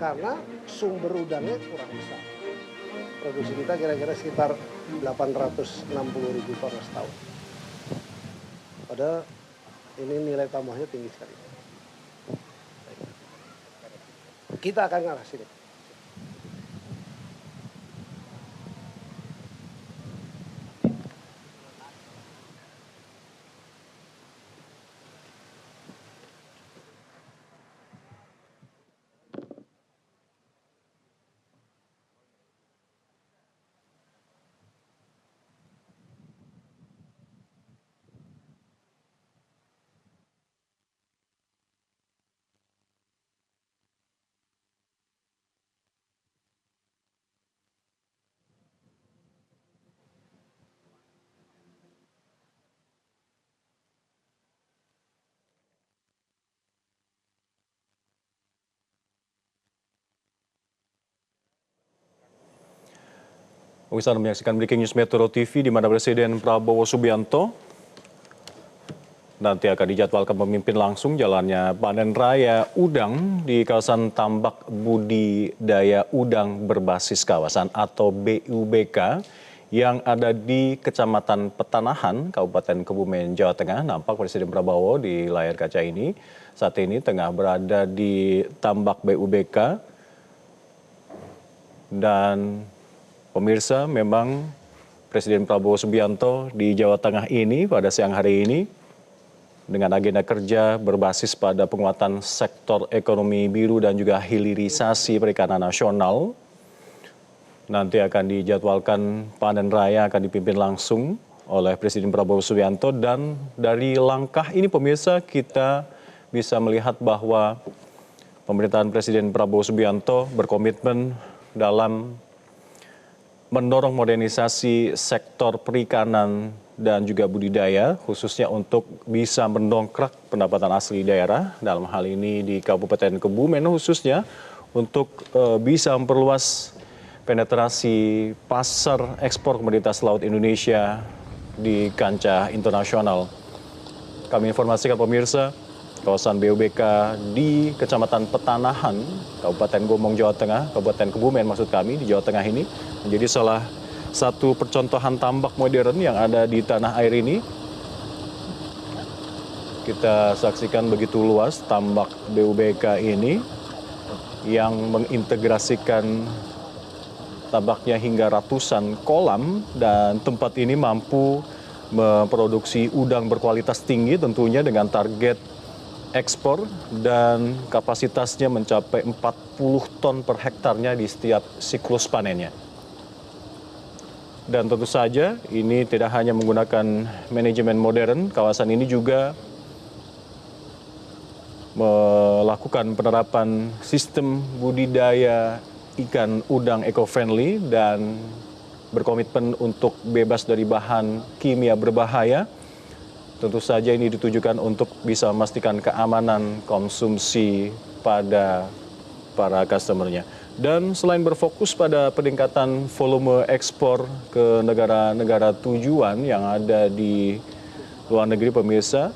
karena sumber udangnya kurang besar. Produksi kita kira-kira sekitar 860.000 ton setahun. Padahal ini nilai tambahnya tinggi sekali. Kita akan ngarah sini. Bisa menyaksikan Breaking News Metro TV di mana Presiden Prabowo Subianto nanti akan dijadwalkan memimpin langsung jalannya panen raya udang di kawasan tambak budidaya udang berbasis kawasan atau BUBK yang ada di Kecamatan Petanahan, Kabupaten Kebumen, Jawa Tengah. Nampak Presiden Prabowo di layar kaca ini saat ini tengah berada di tambak BUBK dan pemirsa, memang Presiden Prabowo Subianto di Jawa Tengah ini pada siang hari ini dengan agenda kerja berbasis pada penguatan sektor ekonomi biru dan juga hilirisasi perikanan nasional. Nanti akan dijadwalkan panen raya akan dipimpin langsung oleh Presiden Prabowo Subianto, dan dari langkah ini pemirsa kita bisa melihat bahwa pemerintahan Presiden Prabowo Subianto berkomitmen dalam mendorong modernisasi sektor perikanan dan juga budidaya, khususnya untuk bisa mendongkrak pendapatan asli daerah, dalam hal ini di Kabupaten Kebumen khususnya, untuk bisa memperluas penetrasi pasar ekspor komoditas laut Indonesia di kancah internasional. Kami informasikan pemirsa, kawasan BUBK di Kecamatan Petanahan, Kabupaten Gombong, Jawa Tengah, Kabupaten Kebumen maksud kami, di Jawa Tengah ini menjadi salah satu percontohan tambak modern yang ada di tanah air ini. Kita saksikan begitu luas tambak BUBK ini yang mengintegrasikan tambaknya hingga ratusan kolam, dan tempat ini mampu memproduksi udang berkualitas tinggi tentunya dengan target ekspor dan kapasitasnya mencapai 40 ton per hektarnya di setiap siklus panennya. Dan tentu saja ini tidak hanya menggunakan manajemen modern, kawasan ini juga melakukan penerapan sistem budidaya ikan udang eco-friendly dan berkomitmen untuk bebas dari bahan kimia berbahaya. Tentu saja ini ditujukan untuk bisa memastikan keamanan konsumsi pada para customer-nya. Dan selain berfokus pada peningkatan volume ekspor ke negara-negara tujuan yang ada di luar negeri pemirsa,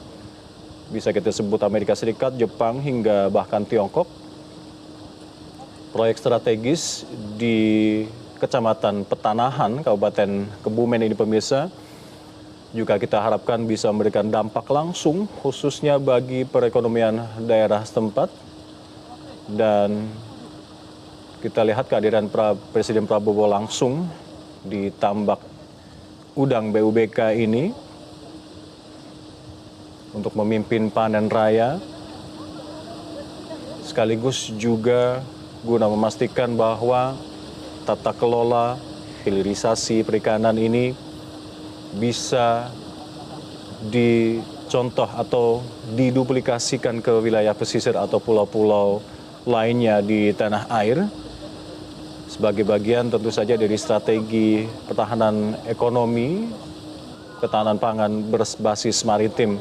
bisa kita sebut Amerika Serikat, Jepang, hingga bahkan Tiongkok, proyek strategis di Kecamatan Petanahan, Kabupaten Kebumen ini pemirsa, juga kita harapkan bisa memberikan dampak langsung khususnya bagi perekonomian daerah setempat. Dan kita lihat kehadiran Presiden Prabowo langsung di tambak udang BUBK ini untuk memimpin panen raya, sekaligus juga guna memastikan bahwa tata kelola hilirisasi perikanan ini bisa dicontoh atau diduplikasikan ke wilayah pesisir atau pulau-pulau lainnya di tanah air, sebagai bagian tentu saja dari strategi pertahanan ekonomi, ketahanan pangan berbasis maritim.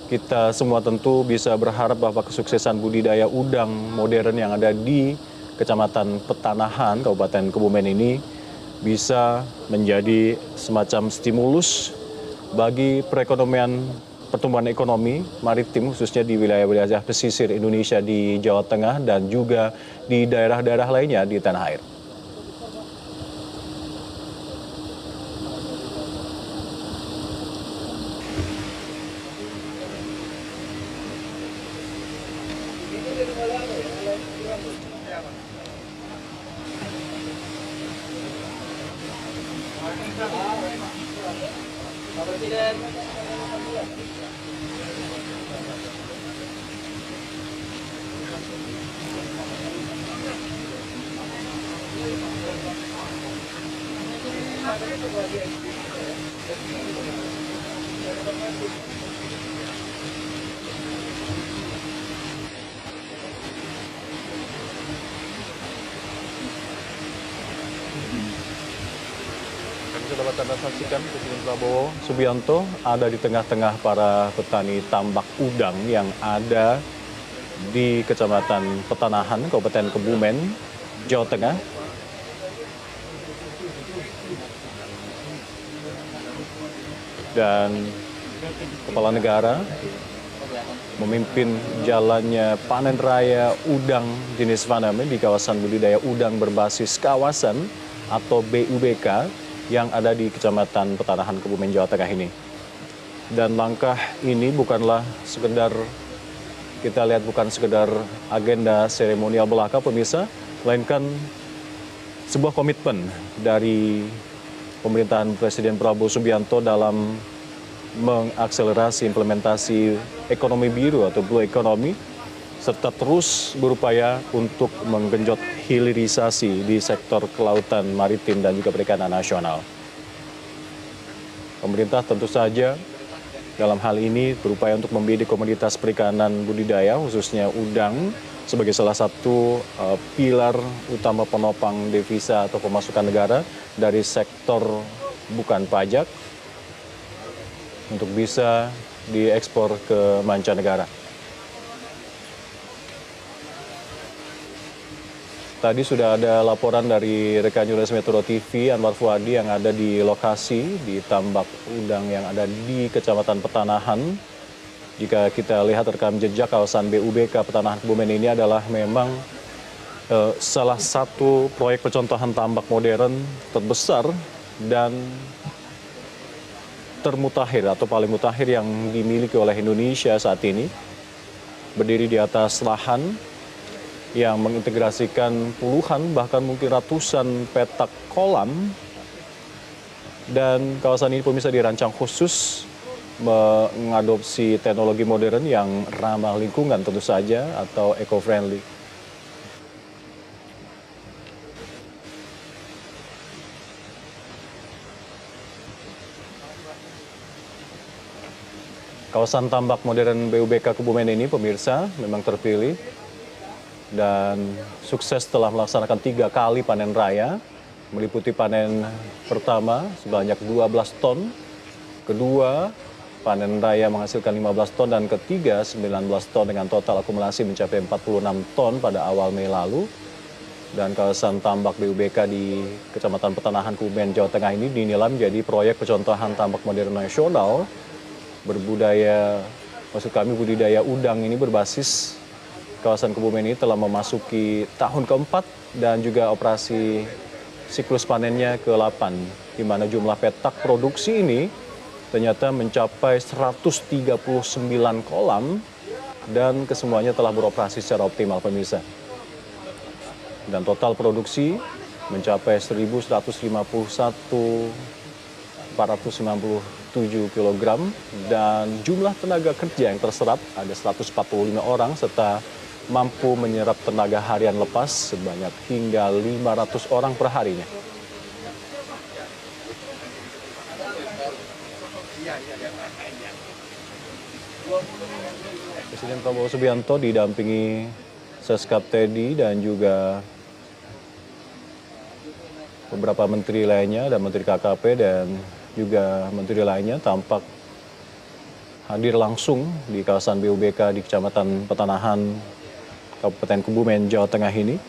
Kita semua tentu bisa berharap bahwa kesuksesan budidaya udang modern yang ada di Kecamatan Petanahan, Kabupaten Kebumen ini bisa menjadi semacam stimulus bagi perekonomian pertumbuhan ekonomi maritim khususnya di wilayah-wilayah pesisir Indonesia di Jawa Tengah dan juga di daerah-daerah lainnya di tanah air. Bisa dapat Anda saksikan Presiden Prabowo Subianto ada di tengah-tengah para petani tambak udang yang ada di Kecamatan Petanahan, Kabupaten Kebumen, Jawa Tengah. Dan Kepala Negara memimpin jalannya panen raya udang jenis Faname di kawasan budidaya udang berbasis kawasan atau BUBK yang ada di Kecamatan Petanahan, Kebumen, Jawa Tengah ini. Dan langkah ini bukanlah sekedar, kita lihat bukan sekedar agenda seremonial belaka pemirsa, melainkan sebuah komitmen dari pemerintahan Presiden Prabowo Subianto dalam mengakselerasi implementasi ekonomi biru atau blue economy, serta terus berupaya untuk menggenjot hilirisasi di sektor kelautan, maritim, dan juga perikanan nasional. Pemerintah tentu saja dalam hal ini berupaya untuk membidik komoditas perikanan budidaya, khususnya udang, sebagai salah satu pilar utama penopang devisa atau pemasukan negara dari sektor bukan pajak untuk bisa diekspor ke mancanegara. Tadi sudah ada laporan dari rekan jurnalis Metro TV Anwar Fuadi yang ada di lokasi di tambak udang yang ada di Kecamatan Petanahan. Jika kita lihat rekam jejak kawasan BUBK Petanahan Kebumen ini adalah memang salah satu proyek percontohan tambak modern terbesar dan termutakhir atau paling mutakhir yang dimiliki oleh Indonesia saat ini. Berdiri di atas lahan yang mengintegrasikan puluhan bahkan mungkin ratusan petak kolam, dan kawasan ini pemirsa dirancang khusus mengadopsi teknologi modern yang ramah lingkungan tentu saja atau eco-friendly. Kawasan tambak modern BUBK Kebumen ini pemirsa memang terpilih dan sukses telah melaksanakan 3 kali panen raya, meliputi panen pertama sebanyak 12 ton, kedua panen raya menghasilkan 15 ton, dan ketiga 19 ton dengan total akumulasi mencapai 46 ton pada awal Mei lalu. Dan kawasan tambak BUBK di Kecamatan Petanahan, Kebumen, Jawa Tengah ini dinilai menjadi proyek percontohan tambak modern nasional berbudaya, maksud kami budidaya udang ini berbasis kawasan Kebumen ini telah memasuki tahun keempat dan juga operasi siklus panennya ke-8, di mana jumlah petak produksi ini ternyata mencapai 139 kolam dan kesemuanya telah beroperasi secara optimal pemirsa. Dan total produksi mencapai 1.151.497 kg dan jumlah tenaga kerja yang terserap ada 145 orang serta mampu menyerap tenaga harian lepas sebanyak hingga 500 orang per harinya. Presiden Prabowo Subianto didampingi Seskap Teddy dan juga beberapa menteri lainnya dan menteri KKP dan juga menteri lainnya tampak hadir langsung di kawasan BUBK di Kecamatan Petanahan, Kabupaten Kebumen, Jawa Tengah ini.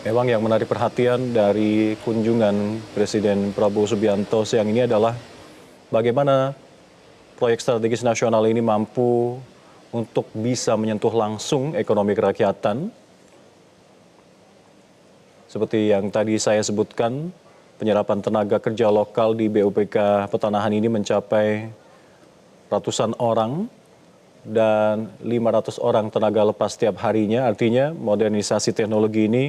Memang yang menarik perhatian dari kunjungan Presiden Prabowo Subianto siang ini adalah bagaimana proyek strategis nasional ini mampu untuk bisa menyentuh langsung ekonomi kerakyatan. Seperti yang tadi saya sebutkan, penyerapan tenaga kerja lokal di BUPK Petanahan ini mencapai ratusan orang dan 500 orang tenaga lepas setiap harinya. Artinya modernisasi teknologi ini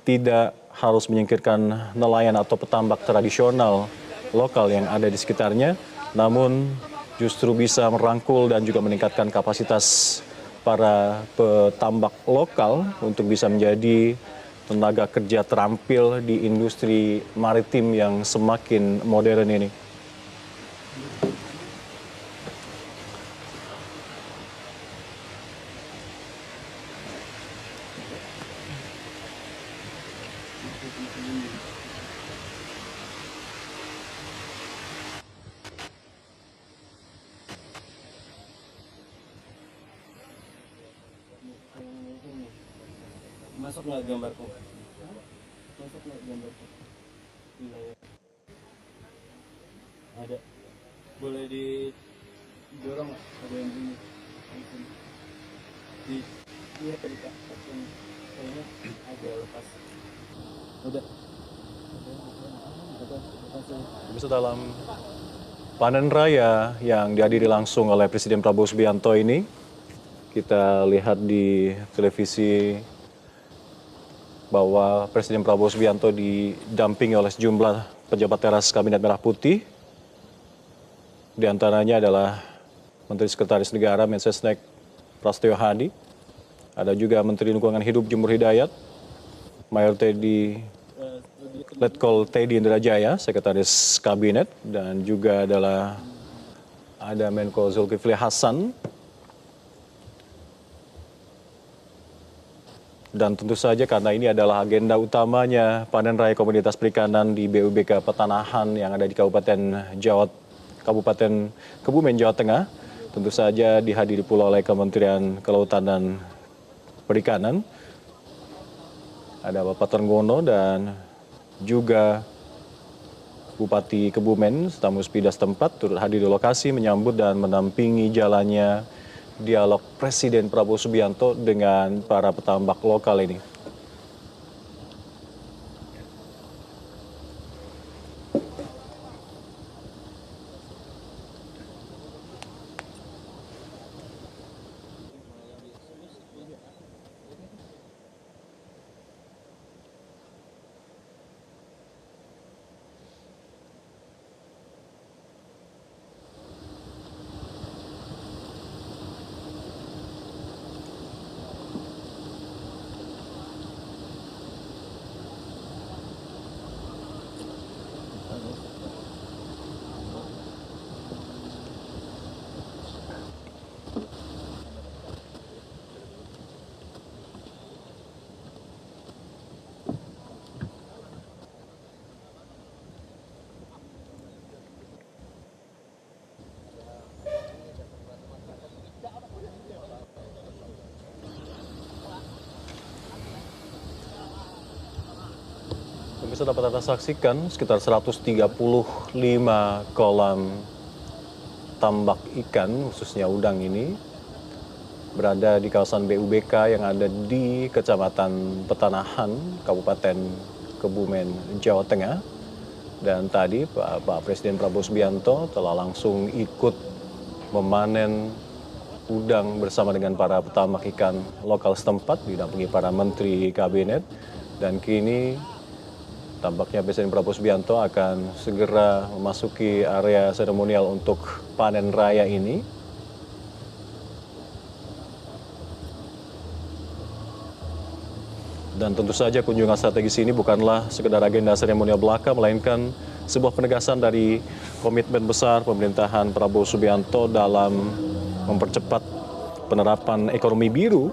tidak harus menyingkirkan nelayan atau petambak tradisional lokal yang ada di sekitarnya, namun justru bisa merangkul dan juga meningkatkan kapasitas para petambak lokal untuk bisa menjadi tenaga kerja terampil di industri maritim yang semakin modern ini. Masuk nggak gambarku? Masuk nggak gambarku? Ada. Boleh didorong nggak? Ada yang bunyi. Iya tadi Kak. Kayaknya agak lepas. Udah. Bisa dalam panen raya yang dihadiri langsung oleh Presiden Prabowo Subianto ini, kita lihat di televisi bahwa Presiden Prabowo Subianto didampingi oleh sejumlah pejabat teras Kabinet Merah Putih. Di antaranya adalah Menteri Sekretaris Negara Mensesnek Prasetyo Hadi, ada juga Menteri Lingkungan Hidup Jumur Hidayat, Mayor Letkol Teddy Indrajaya, Sekretaris Kabinet, dan juga ada Menko Zulkifli Hasan. Dan tentu saja karena ini adalah agenda utamanya panen raya komoditas perikanan di BUBK Petanahan yang ada di Kabupaten Kebumen, Jawa Tengah, tentu saja dihadiri pula oleh Kementerian Kelautan dan Perikanan. Ada Bapak Trenggono dan juga Bupati Kebumen serta Muspida setempat turut hadir di lokasi menyambut dan mendampingi jalannya dialog Presiden Prabowo Subianto dengan para petambak lokal ini. Bisa dapat Anda saksikan sekitar 135 kolam tambak ikan, khususnya udang ini, berada di kawasan BUBK yang ada di Kecamatan Petanahan, Kabupaten Kebumen, Jawa Tengah. Dan tadi Pak Presiden Prabowo Subianto telah langsung ikut memanen udang bersama dengan para petambak ikan lokal setempat, didampingi para menteri kabinet. Dan kini tampaknya Presiden Prabowo Subianto akan segera memasuki area seremonial untuk panen raya ini. Dan tentu saja kunjungan strategis ini bukanlah sekedar agenda seremonial belaka, melainkan sebuah penegasan dari komitmen besar pemerintahan Prabowo Subianto dalam mempercepat penerapan ekonomi biru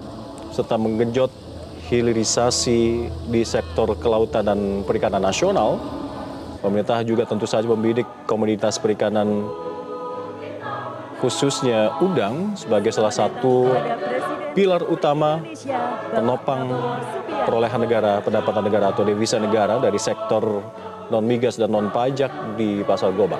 serta menggenjot hilirisasi di sektor kelautan dan perikanan nasional. Pemerintah juga tentu saja membidik komoditas perikanan khususnya udang sebagai salah satu pilar utama penopang perolehan negara, pendapatan negara atau devisa negara dari sektor non-migas dan non-pajak di pasar global.